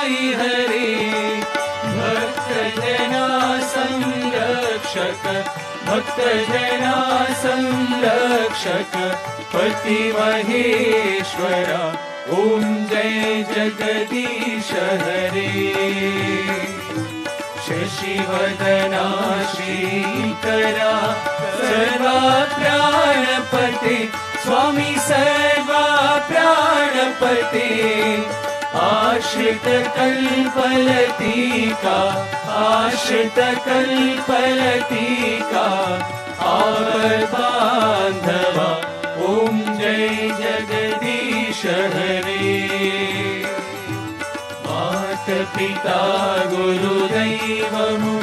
साई हरे। भक्तजना संरक्षक भक्तजना संरक्षक पति महेश्वरा ओम जय जगदीश हरे। शशिवदना श्रीकरा सर्वा प्राणपते स्वामी सर्वा प्राणपते। आश्रित कल्पलतिका आश्रित कल्पलतिका आवबान्धवा ओम जय जगदीश हरे। मात पिता गुरुदैवमु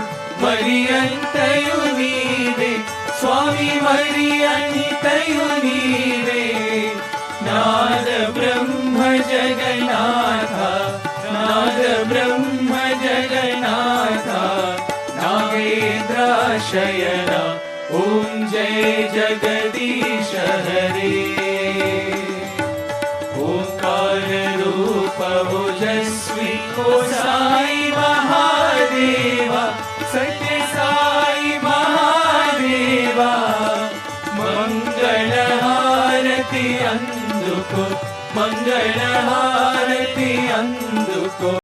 मरियन्तयु नीवे स्वामी मरियन्तयु नीवे। नाद ब्रह्म जगन्नाथ नाद ब्रह्म जगन्नाथ नागेन्द्राशयना ओम जय जगदीश हरे। ओंकार रूप ओजस्वी ओ साई महादेवा सत्य साई महादेवा। मंगल हारति अंदुको मंगल हारति अंदुको।